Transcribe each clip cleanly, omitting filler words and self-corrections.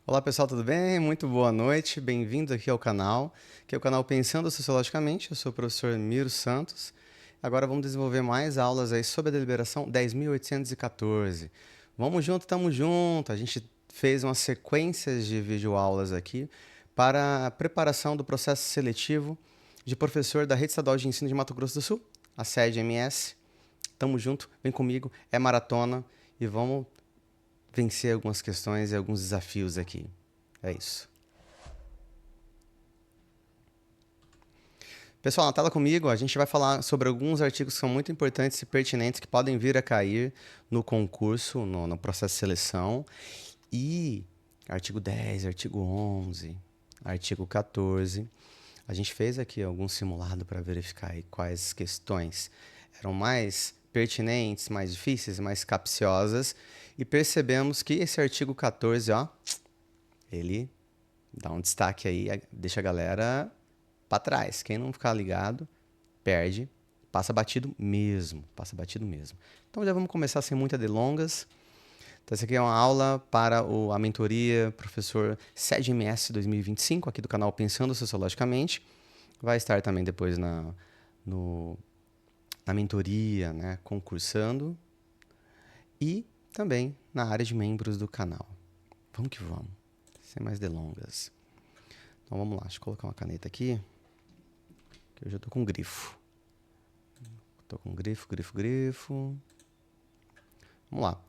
Olá pessoal, tudo bem? Muito boa noite, bem-vindos aqui ao canal, que é o canal Pensando Sociologicamente. Eu sou o professor Miro Santos. Agora vamos desenvolver mais aulas aí sobre a deliberação 10.814. Vamos junto, tamo junto. A gente fez umas sequências de videoaulas aqui para a preparação do processo seletivo de professor da Rede Estadual de Ensino de Mato Grosso do Sul, a sede MS. Tamo junto, vem comigo, é maratona e vamos vencer algumas questões e alguns desafios aqui. É isso. Pessoal, na tela comigo, a gente vai falar sobre alguns artigos que são muito importantes e pertinentes que podem vir a cair no concurso, no processo de seleção. E artigo 10, artigo 11, artigo 14. A gente fez aqui algum simulado para verificar aí quais questões eram mais pertinentes, mais difíceis, mais capciosas. E percebemos que esse artigo 14, ó, ele dá um destaque aí, deixa a galera para trás. Quem não ficar ligado, perde, passa batido mesmo, passa batido mesmo. Então já vamos começar sem muitas delongas. Então essa aqui é uma aula para a mentoria professor SEDMS 2025, aqui do canal Pensando Sociologicamente. Vai estar também depois na mentoria, né, concursando. E também na área de membros do canal. Vamos que vamos, sem mais delongas. Então vamos lá, deixa eu colocar uma caneta aqui, que eu já estou com grifo. Estou com grifo, grifo, grifo. Vamos lá.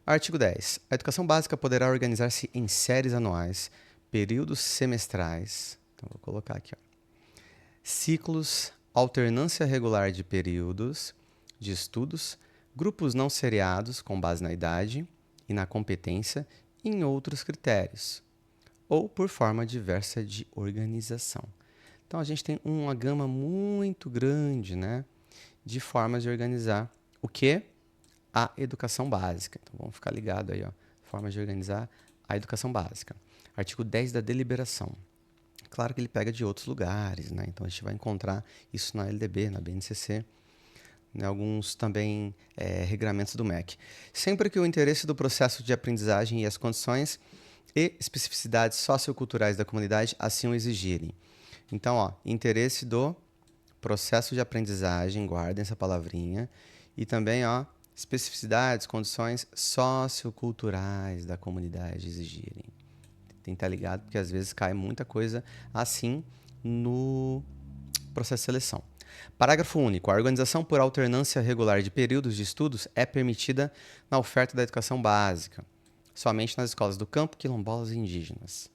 Artigo 10. A educação básica poderá organizar-se em séries anuais, períodos semestrais. Então vou colocar aqui, ó. Ciclos, alternância regular de períodos de estudos, grupos não seriados com base na idade e na competência e em outros critérios, ou por forma diversa de organização. Então a gente tem uma gama muito grande, né, de formas de organizar o que? A educação básica. Então vamos ficar ligado aí, ó, formas de organizar a educação básica. Artigo 10 da deliberação. Claro que ele pega de outros lugares, né? Então a gente vai encontrar isso na LDB, na BNCC, né? Alguns também regramentos do MEC. Sempre que o interesse do processo de aprendizagem e as condições e especificidades socioculturais da comunidade assim o exigirem. Então, ó, interesse do processo de aprendizagem, guardem essa palavrinha, e também, ó, especificidades, condições socioculturais da comunidade exigirem. Tem que estar ligado, porque às vezes cai muita coisa assim no processo de seleção. Parágrafo único. A organização por alternância regular de períodos de estudos é permitida na oferta da educação básica, somente nas escolas do campo, quilombolas e indígenas.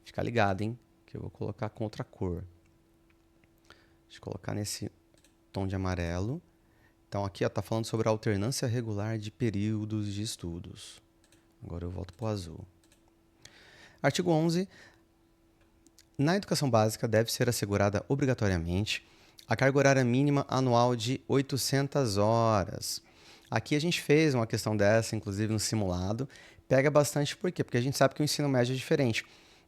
Fica ligado, hein? Que eu vou colocar com outra cor. Deixa eu colocar nesse tom de amarelo. Então aqui está falando sobre a alternância regular de períodos de estudos. Agora eu volto para o azul. Artigo 11. Na educação básica deve ser assegurada obrigatoriamente a carga horária mínima anual de 800 horas. Aqui a gente fez uma questão dessa, inclusive no simulado. Pega bastante por quê? Porque a gente sabe que o ensino médio é diferente.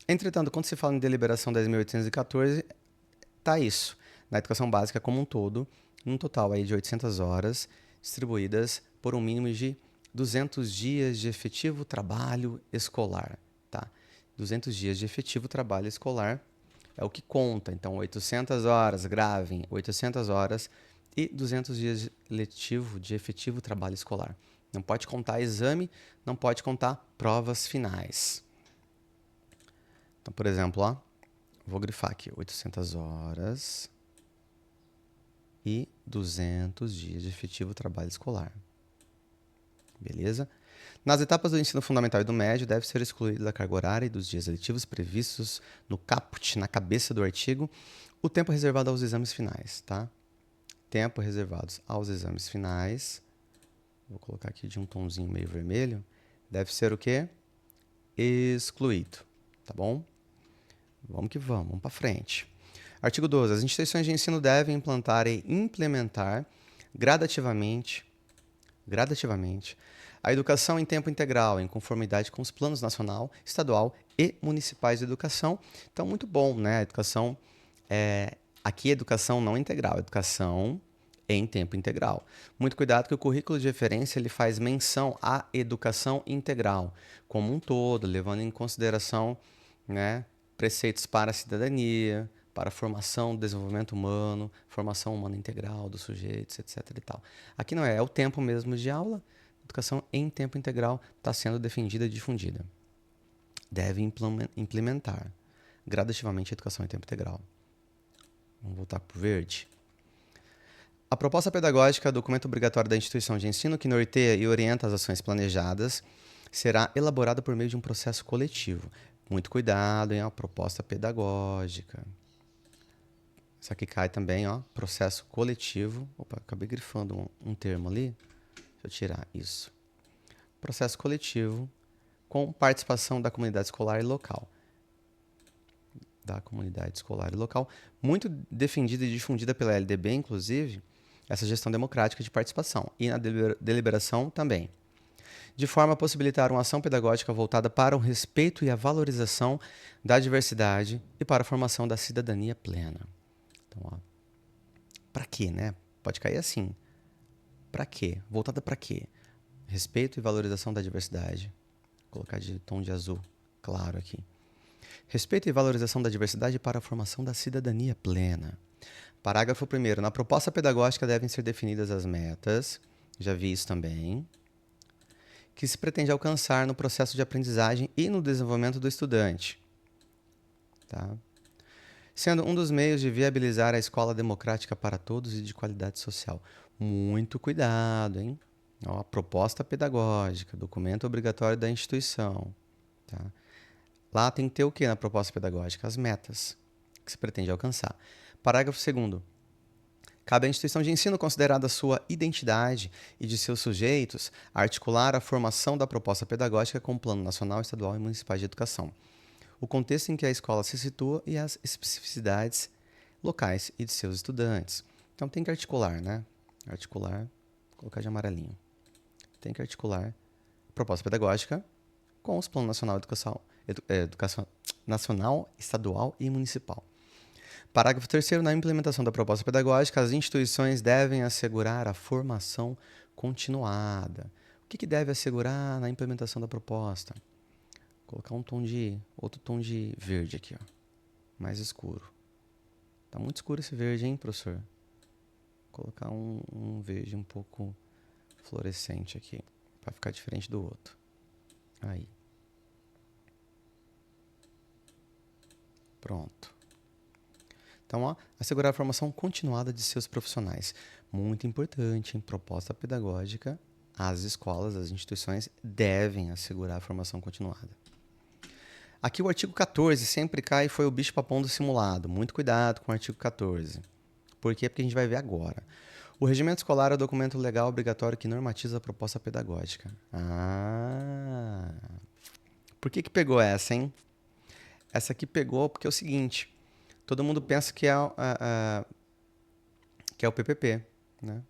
Entretanto, quando se fala em deliberação 10.814, tá isso. Na educação básica como um todo, um total aí de 800 horas, distribuídas por um mínimo de 200 dias de efetivo trabalho escolar. Tá? 200 dias de efetivo trabalho escolar é o que conta. Então, 800 horas, gravem, 800 horas e 200 dias letivo de efetivo trabalho escolar. Não pode contar exame, não pode contar provas finais. Então, por exemplo, ó, vou grifar aqui, 800 horas e 200 dias de efetivo trabalho escolar. Beleza? Nas etapas do ensino fundamental e do médio, deve ser excluído da carga horária e dos dias letivos previstos no caput, na cabeça do artigo, o tempo reservado aos exames finais, tá? Tempo reservados aos exames finais. Vou colocar aqui de um tomzinho meio vermelho. Deve ser o quê? Excluído, tá bom? Vamos que vamos para frente. Artigo 12. As instituições de ensino devem implantar e implementar gradativamente a educação em tempo integral, em conformidade com os planos nacional, estadual e municipais de educação. Então, muito bom, né? A educação aqui, educação não integral, educação em tempo integral. Muito cuidado que o currículo de referência ele faz menção à educação integral como um todo, levando em consideração, né, preceitos para a cidadania, para a formação do desenvolvimento humano, formação humana integral dos sujeitos, etc. e tal. Aqui não é o tempo mesmo de aula, educação em tempo integral está sendo defendida e difundida. Deve implementar gradativamente a educação em tempo integral. Vamos voltar para o verde. A proposta pedagógica, documento obrigatório da instituição de ensino que norteia e orienta as ações planejadas, será elaborada por meio de um processo coletivo. Muito cuidado, hein? A proposta pedagógica. Isso aqui cai também, ó, processo coletivo. Opa, acabei grifando um termo ali. Deixa eu tirar isso. Processo coletivo com participação da comunidade escolar e local. Da comunidade escolar e local. Muito defendida e difundida pela LDB, inclusive, essa gestão democrática de participação. E na deliberação também. De forma a possibilitar uma ação pedagógica voltada para o respeito e a valorização da diversidade e para a formação da cidadania plena. Então, para quê, né? Pode cair assim. Para quê? Voltada para quê? Respeito e valorização da diversidade. Vou colocar de tom de azul claro aqui. Respeito e valorização da diversidade para a formação da cidadania plena. Parágrafo 1º. Na proposta pedagógica devem ser definidas as metas, já vi isso também, que se pretende alcançar no processo de aprendizagem e no desenvolvimento do estudante. Tá? Sendo um dos meios de viabilizar a escola democrática para todos e de qualidade social. Muito cuidado, hein? Ó, proposta pedagógica, documento obrigatório da instituição. Tá? Lá tem que ter o que na proposta pedagógica? As metas que se pretende alcançar. Parágrafo 2º. Cabe à instituição de ensino, considerada sua identidade e de seus sujeitos, articular a formação da proposta pedagógica com o Plano Nacional, Estadual e Municipal de Educação, o contexto em que a escola se situa e as especificidades locais e de seus estudantes. Então tem que articular, né? Articular, vou colocar de amarelinho. Tem que articular a proposta pedagógica com os planos nacional, educação nacional, estadual e municipal. Parágrafo 3º. Na implementação da proposta pedagógica, as instituições devem assegurar a formação continuada. O que deve assegurar na implementação da proposta? Vou colocar outro tom de verde aqui, ó, mais escuro. Tá muito escuro esse verde, hein, professor? Vou colocar um verde um pouco fluorescente aqui, para ficar diferente do outro. Aí. Pronto. Então, ó, assegurar a formação continuada de seus profissionais. Muito importante, em proposta pedagógica, as escolas, as instituições devem assegurar a formação continuada. Aqui o artigo 14 sempre cai e foi o bicho-papão do simulado. Muito cuidado com o artigo 14. Por quê? Porque a gente vai ver agora. O regimento escolar é o documento legal obrigatório que normatiza a proposta pedagógica. Por que pegou essa, hein? Essa aqui pegou porque é o seguinte. Todo mundo pensa que é o PPP, né?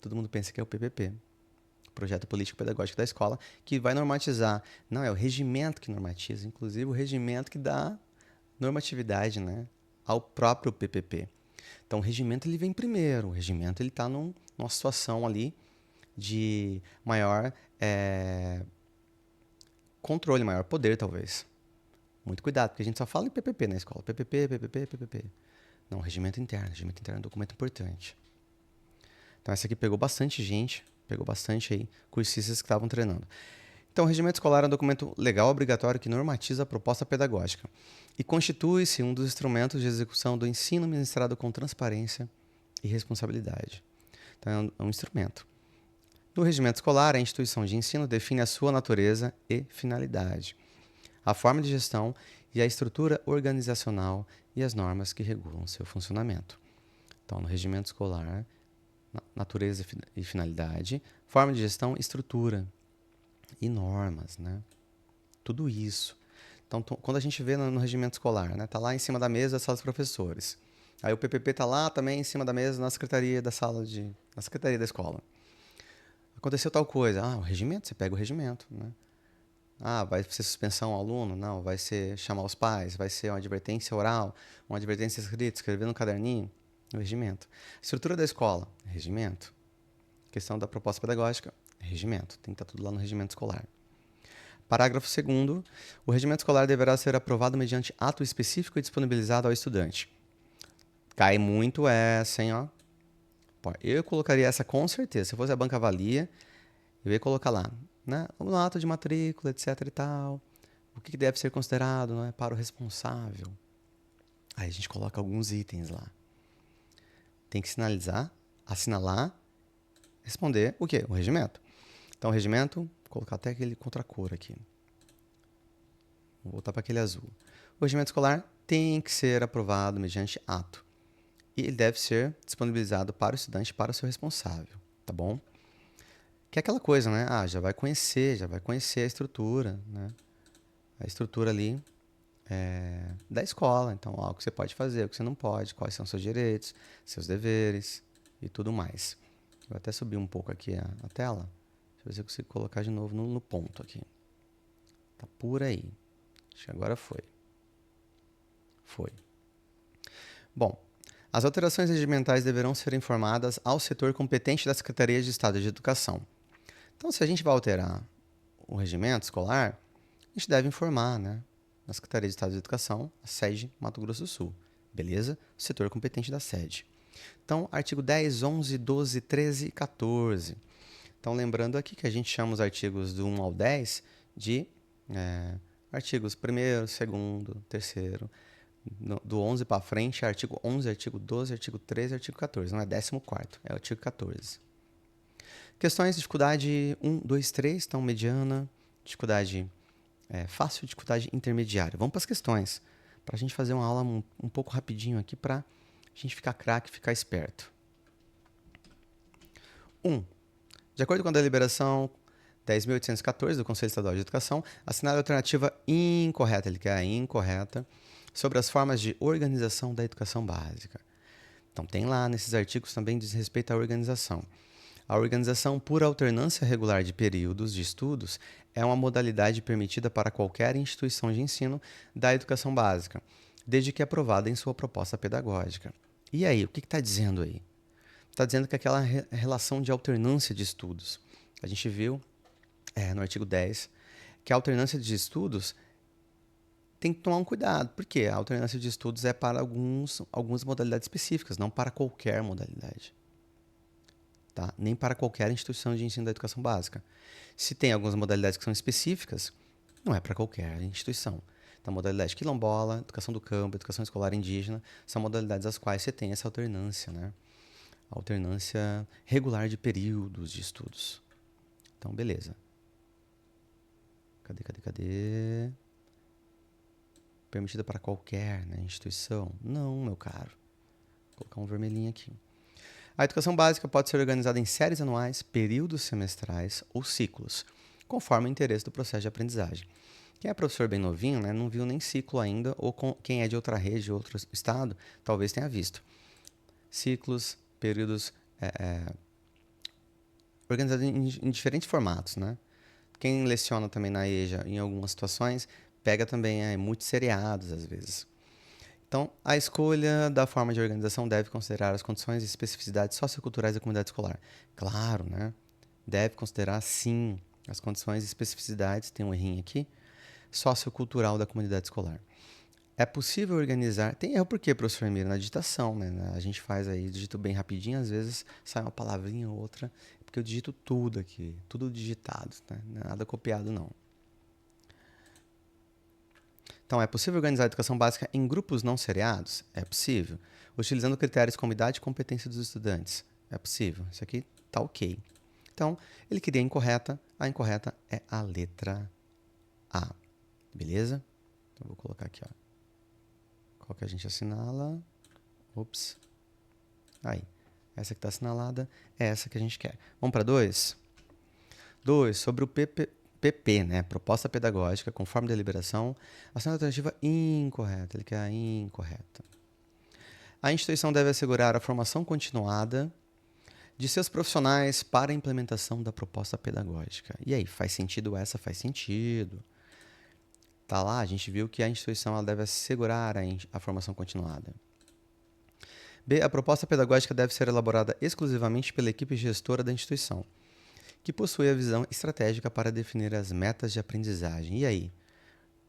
Todo mundo pensa que é o PPP. Projeto Político Pedagógico da Escola, que vai normatizar. Não, é o regimento que normatiza, inclusive o regimento que dá normatividade, né, ao próprio PPP. Então, o regimento ele vem primeiro. O regimento ele está numa situação ali de maior controle, maior poder, talvez. Muito cuidado, porque a gente só fala em PPP na escola. PPP. Não, regimento interno. Regimento interno é um documento importante. Então, essa aqui pegou bastante gente. Pegou bastante aí cursistas que estavam treinando. Então, o regimento escolar é um documento legal obrigatório que normatiza a proposta pedagógica e constitui-se um dos instrumentos de execução do ensino ministrado com transparência e responsabilidade. Então, é um instrumento. No regimento escolar, a instituição de ensino define a sua natureza e finalidade, a forma de gestão e a estrutura organizacional e as normas que regulam seu funcionamento. Então, no regimento escolar, natureza e finalidade, forma de gestão, estrutura e normas, né? Tudo isso. Então, quando a gente vê no regimento escolar, né, tá lá em cima da mesa da sala dos professores. Aí o PPP tá lá também em cima da mesa na secretaria da secretaria da escola. Aconteceu tal coisa, o regimento, você pega o regimento, né? Vai ser suspensão ao aluno? Não, vai ser chamar os pais, vai ser uma advertência oral, uma advertência escrita, escrever no caderninho. O regimento. Estrutura da escola, regimento. Questão da proposta pedagógica, regimento. Tem que estar tudo lá no regimento escolar. Parágrafo 2º. O regimento escolar deverá ser aprovado mediante ato específico e disponibilizado ao estudante. Cai muito essa, hein, ó. Eu colocaria essa com certeza. Se fosse a banca avalia, eu ia colocar lá, né? No ato de matrícula, etc e tal. O que deve ser considerado, né, para o responsável. Aí a gente coloca alguns itens lá. Tem que sinalizar, assinalar, responder o quê? O regimento. Então, o regimento, vou colocar até aquele contracor aqui. Vou voltar para aquele azul. O regimento escolar tem que ser aprovado mediante ato. E ele deve ser disponibilizado para o estudante, para o seu responsável, tá bom? Que é aquela coisa, né? Já vai conhecer a estrutura, né? A estrutura ali da escola. Então, o que você pode fazer, o que você não pode, quais são seus direitos, seus deveres e tudo mais. Vou até subir um pouco aqui a tela. Deixa eu ver se eu consigo colocar de novo no ponto aqui. Tá por aí. Acho que agora foi. Foi. Bom, as alterações regimentais deverão ser informadas ao setor competente da Secretaria de Estado de Educação. Então, se a gente vai alterar o regimento escolar, a gente deve informar, né, na Secretaria de Estado de Educação, a sede Mato Grosso do Sul. Beleza? O setor competente da sede. Então, artigo 10, 11, 12, 13 e 14. Então, lembrando aqui que a gente chama os artigos do 1 ao 10 de artigos 1º, 2º, 3º. Do 11 para frente, artigo 11, artigo 12, artigo 13 e artigo 14. Não é 14º, é o artigo 14. Questões de dificuldade 1, 2, 3, então mediana, dificuldade fácil, dificuldade intermediária. Vamos para as questões, para a gente fazer uma aula um pouco rapidinho aqui, para a gente ficar craque, ficar esperto. 1. De acordo com a deliberação 10.814 do Conselho Estadual de Educação, assinale a alternativa incorreta, ele quer a incorreta, sobre as formas de organização da educação básica. Então, tem lá nesses artigos também diz respeito à organização. A organização por alternância regular de períodos de estudos é uma modalidade permitida para qualquer instituição de ensino da educação básica, desde que aprovada em sua proposta pedagógica. E aí, o que está dizendo aí? Está dizendo que aquela relação de alternância de estudos. A gente viu no artigo 10 que a alternância de estudos tem que tomar um cuidado, porque a alternância de estudos é para algumas modalidades específicas, não para qualquer modalidade. Tá? Nem para qualquer instituição de ensino da educação básica. Se tem algumas modalidades que são específicas, não é para qualquer instituição. Então, a modalidade quilombola, educação do campo, educação escolar indígena, são modalidades às quais você tem essa alternância, né? Alternância regular de períodos de estudos. Então, beleza. Cadê? Permitida para qualquer, né, instituição? Não, meu caro. Vou colocar um vermelhinho aqui. A educação básica pode ser organizada em séries anuais, períodos semestrais ou ciclos, conforme o interesse do processo de aprendizagem. Quem é professor bem novinho, né, não viu nem ciclo ainda, ou quem é de outra rede, outro estado, talvez tenha visto. Ciclos, períodos organizados em diferentes formatos, né? Quem leciona também na EJA, em algumas situações, pega também multisseriados, às vezes. Então, a escolha da forma de organização deve considerar as condições e especificidades socioculturais da comunidade escolar. Claro, né? Deve considerar, sim, as condições e especificidades, tem um errinho aqui, sociocultural da comunidade escolar. É possível organizar... Tem erro por quê, professor Mira? Na digitação, né? A gente faz aí, digito bem rapidinho, às vezes sai uma palavrinha ou outra, porque eu digito tudo aqui, tudo digitado, né? Não é nada copiado, não. Então, é possível organizar a educação básica em grupos não seriados? É possível. Utilizando critérios como idade e competência dos estudantes? É possível. Isso aqui tá ok. Então, ele queria a incorreta. A incorreta é a letra A. Beleza? Então, vou colocar aqui, ó. Qual que a gente assinala? Ops. Aí. Essa que está assinalada é essa que a gente quer. Vamos para 2? 2. Sobre o PP, né? Proposta pedagógica, conforme deliberação, ação alternativa incorreta. Ele quer a incorreta. A instituição deve assegurar a formação continuada de seus profissionais para a implementação da proposta pedagógica. E aí, faz sentido essa? Faz sentido. Tá lá, a gente viu que a instituição ela deve assegurar a formação continuada. B. A proposta pedagógica deve ser elaborada exclusivamente pela equipe gestora da instituição, que possui a visão estratégica para definir as metas de aprendizagem. E aí?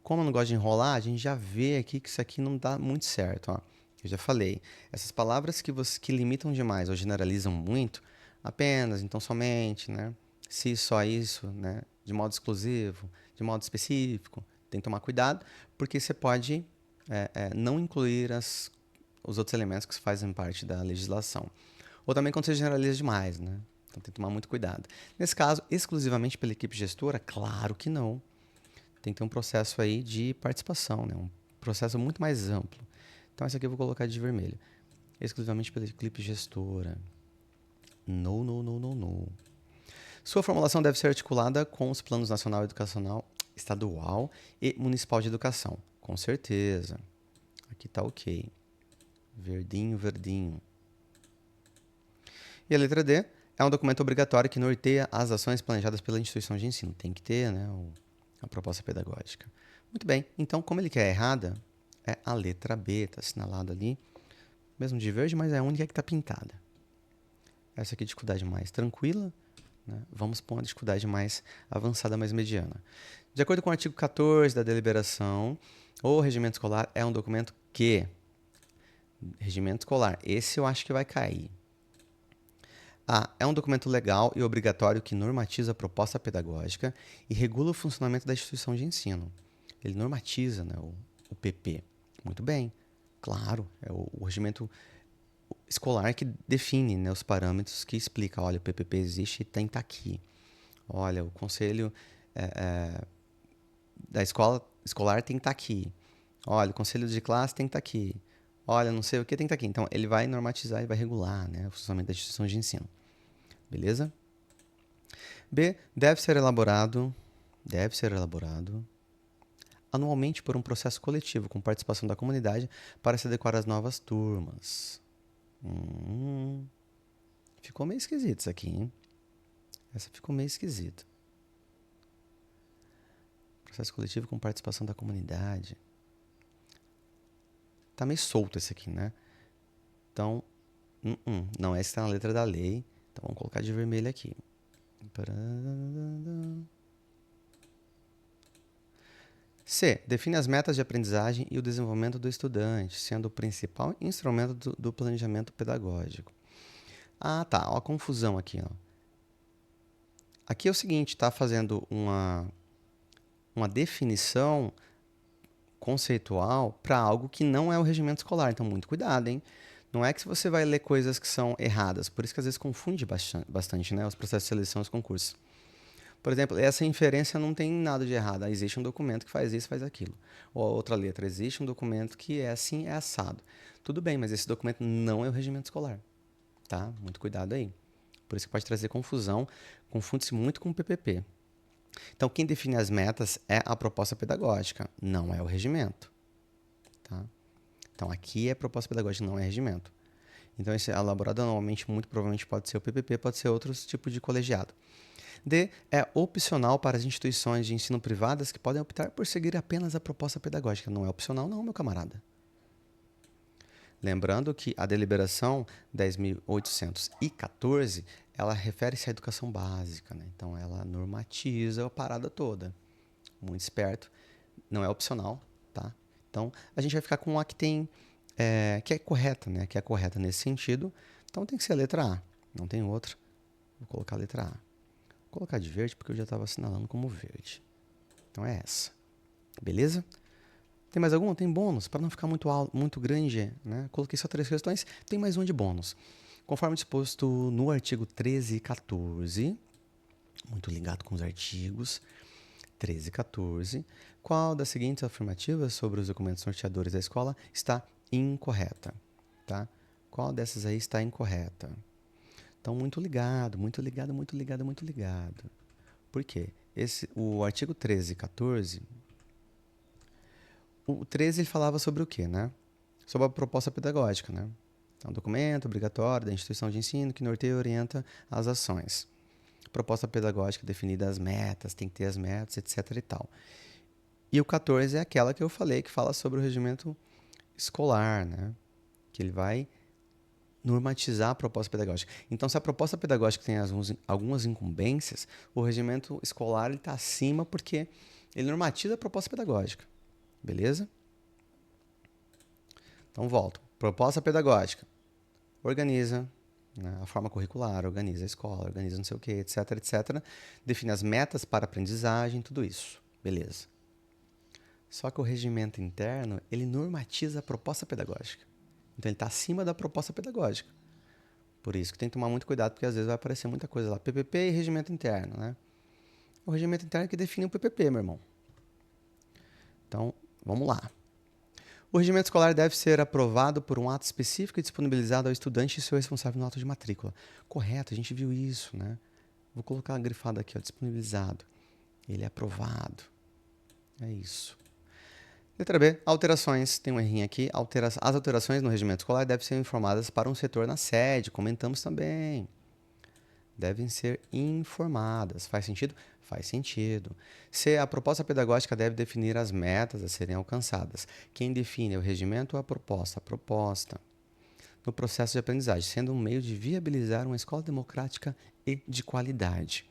Como eu não gosto de enrolar, a gente já vê aqui que isso aqui não dá muito certo. Ó. Eu já falei, essas palavras que limitam demais ou generalizam muito, apenas, então somente, né? Se só isso, né? De modo exclusivo, de modo específico, tem que tomar cuidado, porque você pode não incluir os outros elementos que fazem parte da legislação. Ou também quando você generaliza demais, né? Então tem que tomar muito cuidado. Nesse caso, exclusivamente pela equipe gestora? Claro que não. Tem que ter um processo aí de participação, né? Um processo muito mais amplo. Então essa aqui eu vou colocar de vermelho. Exclusivamente pela equipe gestora. No, no, no, no, no. Sua formulação deve ser articulada com os planos nacional, educacional, estadual e municipal de educação. Com certeza. Aqui está ok. Verdinho, verdinho. E a letra D é um documento obrigatório que norteia as ações planejadas pela instituição de ensino. Tem que ter, né, a proposta pedagógica. Muito bem. Então, como ele quer errada, é a letra B, está assinalado ali. Mesmo de verde, mas é a única que está pintada. Essa aqui é a dificuldade mais tranquila. Né? Vamos para uma dificuldade mais avançada, mais mediana. De acordo com o artigo 14 da deliberação, o regimento escolar é um documento que... Regimento escolar, esse eu acho que vai cair. A. É um documento legal e obrigatório que normatiza a proposta pedagógica e regula o funcionamento da instituição de ensino. Ele normatiza, né, o PP. Muito bem. Claro, é o regimento escolar que define, né, os parâmetros que explica, olha, o PPP existe e tem que estar aqui. Olha, o conselho da escola escolar tem que estar aqui. Olha, o conselho de classe tem que estar aqui. Olha, não sei o que tem que estar aqui. Então, ele vai normatizar e vai regular, né, o funcionamento da instituição de ensino. Beleza? B. Deve ser elaborado anualmente por um processo coletivo com participação da comunidade para se adequar às novas turmas. Ficou meio esquisito isso aqui, hein? Essa ficou meio esquisito. Processo coletivo com participação da comunidade. Tá meio solto esse aqui, né? Então, não, essa está na letra da lei. Então, vamos colocar de vermelho aqui. C. Define as metas de aprendizagem e o desenvolvimento do estudante, sendo o principal instrumento do planejamento pedagógico. Ah, tá. Ó, a confusão aqui. Ó. Aqui é o seguinte, está fazendo uma definição conceitual para algo que não é o regimento escolar. Então, muito cuidado, hein? Não é que você vai ler coisas que são erradas. Por isso que às vezes confunde bastante, né, os processos de seleção e os concursos. Por exemplo, essa inferência não tem nada de errado. Existe um documento que faz isso, faz aquilo. Ou a outra letra, existe um documento que é assim, é assado. Tudo bem, mas esse documento não é o regimento escolar. Tá? Muito cuidado aí. Por isso que pode trazer confusão. Confunde-se muito com o PPP. Então, quem define as metas é a proposta pedagógica, não é o regimento. Tá? Então, aqui é proposta pedagógica, não é regimento. Então, esse é elaborado anualmente, muito provavelmente pode ser o PPP, pode ser outros tipos de colegiado. D. É opcional para as instituições de ensino privadas que podem optar por seguir apenas a proposta pedagógica. Não é opcional não, meu camarada. Lembrando que a deliberação 10.814, ela refere-se à educação básica, né? Então, ela normatiza a parada toda. Muito esperto. Não é opcional, tá? Então, a gente vai ficar com a que tem... que é correta, né? Que é correta nesse sentido. Então, tem que ser a letra A. Não tem outra. Vou colocar a letra A. Vou colocar de verde porque eu já estava assinalando como verde. Então, é essa. Beleza? Tem mais alguma? Tem bônus, para não ficar muito grande, né? Coloquei só 3 questões, tem mais um de bônus. Conforme disposto no artigo 13 e 14, muito ligado com os artigos 13 e 14, qual das seguintes afirmativas sobre os documentos norteadores da escola está incorreta? Tá? Qual dessas aí está incorreta? Então, muito ligado, muito ligado, muito ligado, muito ligado. Por quê? O artigo 13 e 14... O 13 ele falava sobre o quê, né? Sobre a proposta pedagógica, né? É um documento obrigatório da instituição de ensino que norteia e orienta as ações. Proposta pedagógica definida as metas, tem que ter as metas, etc e tal. E o 14 é aquela que eu falei, que fala sobre o regimento escolar, né? Que ele vai normatizar a proposta pedagógica. Então, se a proposta pedagógica tem algumas incumbências, o regimento escolar está acima porque ele normatiza a proposta pedagógica. Beleza? Então, volto. Proposta pedagógica. Organiza, né, a forma curricular, organiza a escola, organiza não sei o que, etc, etc. Define as metas para aprendizagem, tudo isso. Beleza. Só que o regimento interno, ele normatiza a proposta pedagógica. Então, ele está acima da proposta pedagógica. Por isso que tem que tomar muito cuidado, porque às vezes vai aparecer muita coisa lá. PPP e regimento interno, né? O regimento interno é que define o PPP, meu irmão. Então, vamos lá. O regimento escolar deve ser aprovado por um ato específico e disponibilizado ao estudante e seu responsável no ato de matrícula. Correto, a gente viu isso, né? Vou colocar grifado aqui, ó, disponibilizado. Ele é aprovado. É isso. Letra B, alterações. Tem um errinho aqui. As alterações no regimento escolar devem ser informadas para um setor na sede. Comentamos também. Devem ser informadas. Faz sentido? Faz sentido. C, a proposta pedagógica deve definir as metas a serem alcançadas. Quem define é o regimento ou a proposta? A proposta. No processo de aprendizagem, sendo um meio de viabilizar uma escola democrática e de qualidade.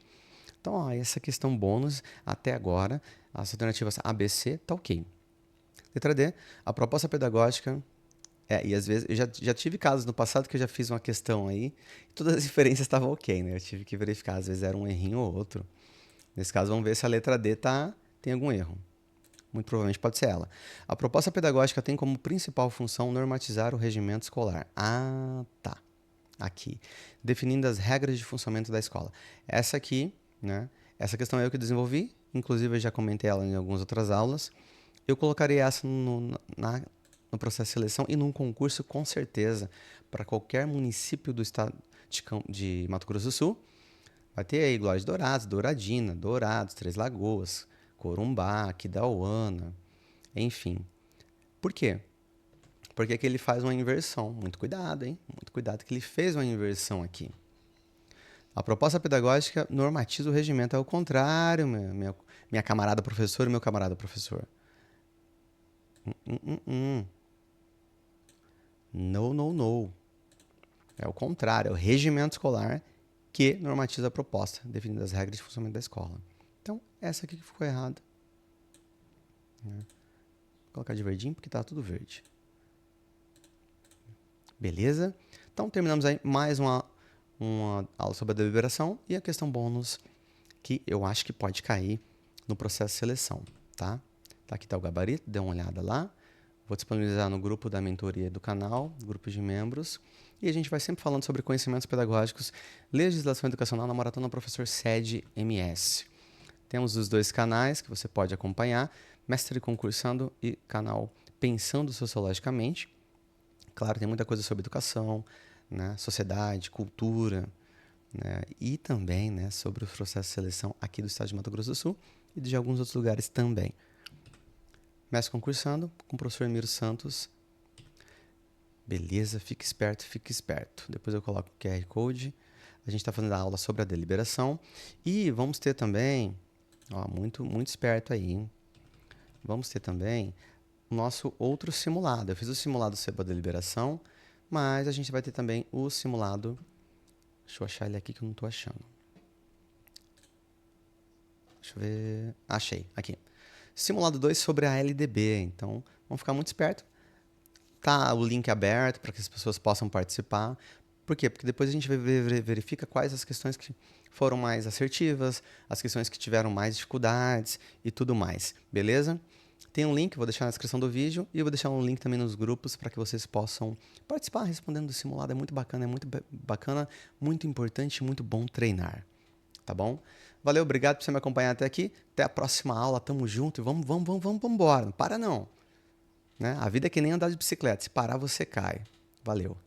Então, ó, essa questão bônus, até agora, as alternativas A, B, C, tá ok. Letra D, a proposta pedagógica... e às vezes, eu já tive casos no passado que eu já fiz uma questão aí, e todas as referências estavam ok, né? Eu tive que verificar, às vezes era um errinho ou outro. Nesse caso, vamos ver se a letra D tem algum erro. Muito provavelmente pode ser ela. A proposta pedagógica tem como principal função normatizar o regimento escolar. Ah, tá. Aqui. Definindo as regras de funcionamento da escola. Essa aqui, né? Essa questão eu que desenvolvi, inclusive eu já comentei ela em algumas outras aulas. Eu colocarei essa no processo de seleção e num concurso com certeza para qualquer município do estado de Mato Grosso do Sul. Vai ter aí Glória de Dourados, Douradina, Dourados, Três Lagoas, Corumbá, Aquidauana, enfim. Por quê? Porque aqui ele faz uma inversão. Muito cuidado, hein? Muito cuidado que ele fez uma inversão aqui. A proposta pedagógica normatiza o regimento. É o contrário, minha camarada professor e meu camarada professor. No, no, no. É o contrário. É o regimento escolar que normatiza a proposta, definindo as regras de funcionamento da escola. Então, essa aqui que ficou errada. Vou colocar de verdinho, porque tá tudo verde. Beleza? Então, terminamos aí mais uma aula sobre a deliberação e a questão bônus, que eu acho que pode cair no processo de seleção, tá? Aqui tá o gabarito, dê uma olhada lá. Vou disponibilizar no grupo da mentoria do canal, grupo de membros. E a gente vai sempre falando sobre conhecimentos pedagógicos, legislação educacional na Maratona Professor SED MS. Temos os dois canais que você pode acompanhar, Mestre Concursando e canal Pensando Sociologicamente. Claro, tem muita coisa sobre educação, né, sociedade, cultura, né, e também, né, sobre o processo de seleção aqui do estado de Mato Grosso do Sul e de alguns outros lugares também. Mestre Concursando, com o professor Emiro Santos. Beleza, fique esperto, fique esperto. Depois eu coloco o QR Code. A gente está fazendo a aula sobre a deliberação. E vamos ter também, ó, muito esperto aí, hein? Vamos ter também o nosso outro simulado. Eu fiz o simulado sobre a deliberação, mas a gente vai ter também o simulado... Deixa eu achar ele aqui que eu não estou achando. Deixa eu ver... Achei, aqui. Simulado 2 sobre a LDB. Então, vamos ficar muito esperto. Tá o link aberto para que as pessoas possam participar. Por quê? Porque depois a gente verifica quais as questões que foram mais assertivas, as questões que tiveram mais dificuldades e tudo mais. Beleza? Tem um link, vou deixar na descrição do vídeo e eu vou deixar um link também nos grupos para que vocês possam participar respondendo do simulado. É muito bacana, muito importante, muito bom treinar. Tá bom? Valeu, obrigado por você me acompanhar até aqui. Até a próxima aula, tamo junto e vamos embora. Não para não. Né? A vida é que nem andar de bicicleta. Se parar, você cai. Valeu.